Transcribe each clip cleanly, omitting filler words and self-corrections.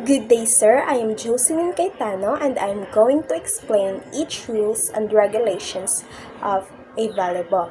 Good day, sir. I am Jocelyn Cayetano and I'm going to explain each rules and regulations of a volleyball.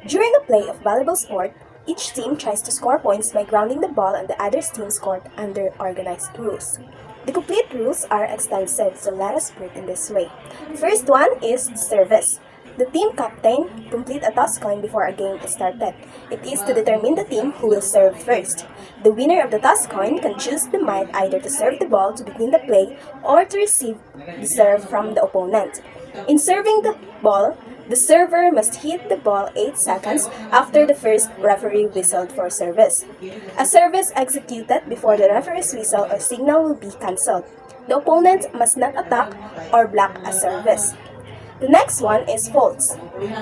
During a play of volleyball sport, each team tries to score points by grounding the ball on the other team's court under organized rules. The complete rules are extensive, so let us put it in this way. First one is service. The team captain complete a toss coin before a game is started. It is to determine the team who will serve first. The winner of the toss coin can choose the might either to serve the ball to begin the play or to receive the serve from the opponent. In serving the ball, the server must hit the ball 8 seconds after the first referee whistled for service. A service executed before the referee's whistle or signal will be cancelled. The opponent must not attack or block a service. The next one is faults.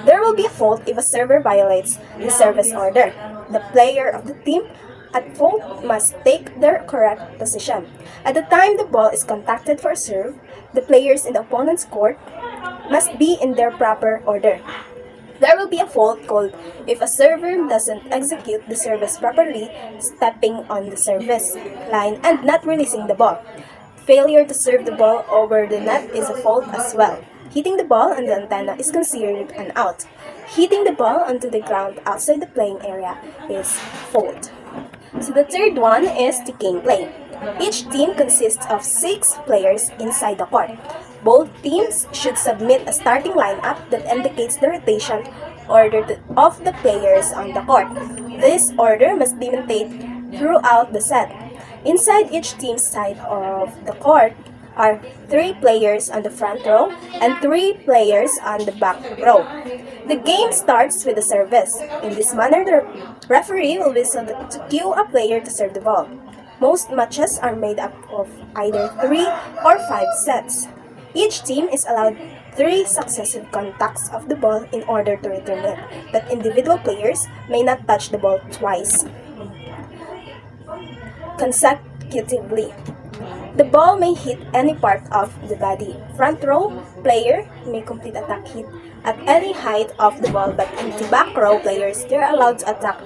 There will be a fault if a server violates the service order. The player of the team at fault must take their correct position. At the time the ball is contacted for a serve, the players in the opponent's court must be in their proper order. There will be a fault called if a server doesn't execute the service properly, stepping on the service line and not releasing the ball. Failure to serve the ball over the net is a fault as well. Hitting the ball on the antenna is considered an out. Hitting the ball onto the ground outside the playing area is fault. So the third one is the gameplay. Each team consists of 6 players inside the court. Both teams should submit a starting lineup that indicates the rotation order of the players on the court. This order must be maintained throughout the set. Inside each team's side of the court are 3 players on the front row and 3 players on the back row. The game starts with a service. In this manner, the referee will whistle to cue a player to serve the ball. Most matches are made up of either 3 or 5 sets. Each team is allowed 3 successive contacts of the ball in order to return it, but individual players may not touch the ball twice consecutively. The ball may hit any part of the body. Front row player may complete attack hit at any height of the ball, but in the back row players, they are allowed to attack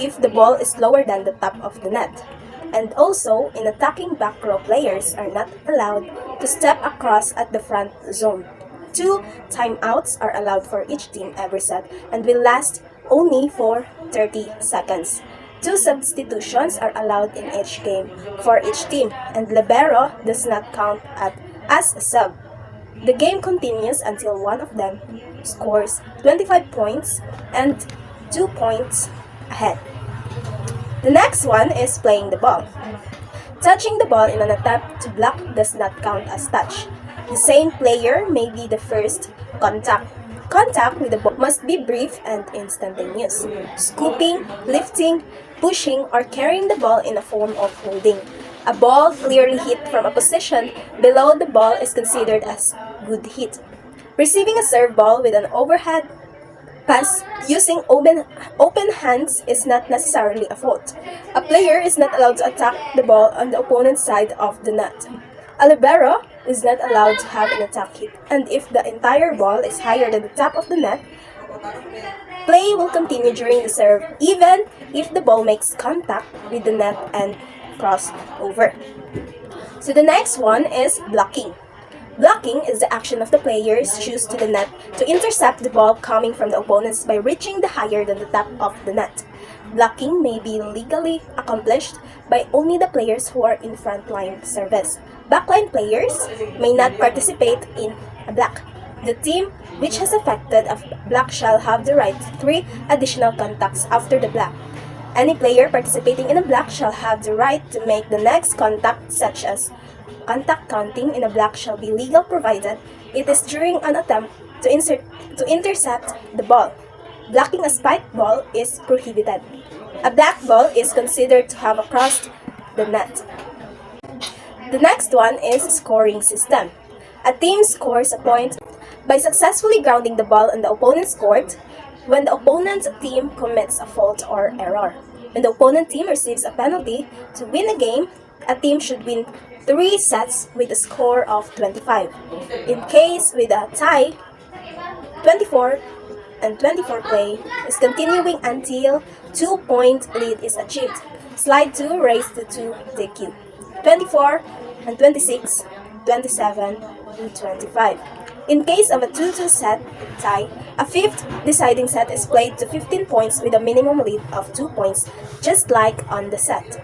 if the ball is lower than the top of the net. And also, in attacking back row players are not allowed to step across at the front zone. 2 timeouts are allowed for each team every set and will last only for 30 seconds. 2 substitutions are allowed in each game for each team, and libero does not count as a sub. The game continues until one of them scores 25 points and 2 points ahead. The next one is playing the ball. Touching the ball in an attempt to block does not count as touch. The same player may be the first contact. Contact with the ball must be brief and instantaneous. Scooping, lifting, pushing, or carrying the ball in a form of holding. A ball clearly hit from a position below the ball is considered as good hit. Receiving a serve ball with an overhead pass using open hands is not necessarily a fault. A player is not allowed to attack the ball on the opponent's side of the net. A libero is not allowed to have an attack hit, and if the entire ball is higher than the top of the net, play will continue during the serve even if the ball makes contact with the net and cross over. So the next one is blocking. Blocking is the action of the players choose to the net to intercept the ball coming from the opponents by reaching the higher than the top of the net. Blocking may be legally accomplished by only the players who are in frontline service. Backline players may not participate in a block. The team which has effected a block shall have the right to 3 additional contacts after the block. Any player participating in a block shall have the right to make the next contact, such as contact counting in a block shall be legal provided it is during an attempt to intercept the ball. Blocking a spiked ball is prohibited. A black ball is considered to have crossed the net. The next one is scoring system. A team scores a point by successfully grounding the ball on the opponent's court when the opponent team commits a fault or error. When the opponent team receives a penalty to win a game, a team should win 3 sets with a score of 25. In case with a tie, 24 and 24 play is continuing until 2-point lead is achieved. Slide 2 raised to 2 DQ. 24 and 26, 27 and 25. In case of a 2-2 set tie, a fifth deciding set is played to 15 points with a minimum lead of 2 points, just like on the set.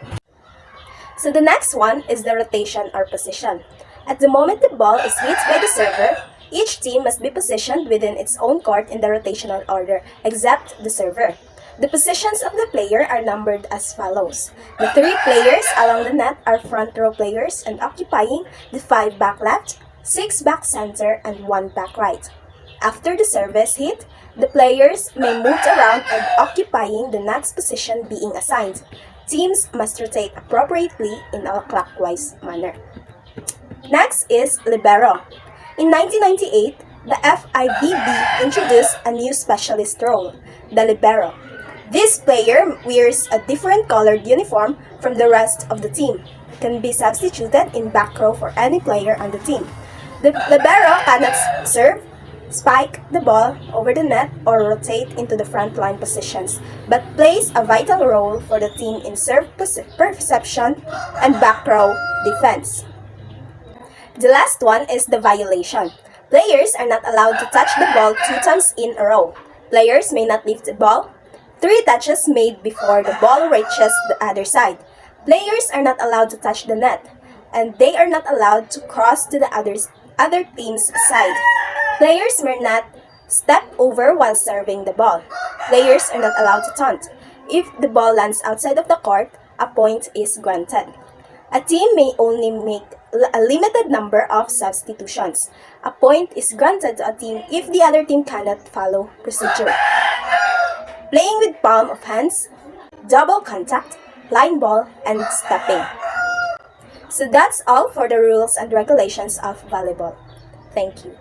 So the next one is the rotation or position. At the moment the ball is hit by the server, each team must be positioned within its own court in the rotational order, except the server. The positions of the player are numbered as follows. The 3 players along the net are front row players and occupying the 5 back left, 6 back center, and 1 back right. After the service hit, the players may move around and occupying the next position being assigned. Teams must rotate appropriately in a clockwise manner. Next is libero. In 1998, the FIVB introduced a new specialist role, the libero. This player wears a different colored uniform from the rest of the team. Can be substituted in back row for any player on the team. The libero cannot serve, spike the ball over the net, or rotate into the front line positions, but plays a vital role for the team in serve perception and back row defense. The last one is the violation. Players are not allowed to touch the ball 2 times in a row. Players may not lift the ball. 3 touches made before the ball reaches the other side. Players are not allowed to touch the net, and they are not allowed to cross to the other team's side. Players may not step over while serving the ball. Players are not allowed to taunt. If the ball lands outside of the court, a point is granted. A team may only make a limited number of substitutions. A point is granted to a team if the other team cannot follow procedure. Playing with palm of hands, double contact, line ball, and stepping. So that's all for the rules and regulations of volleyball. Thank you.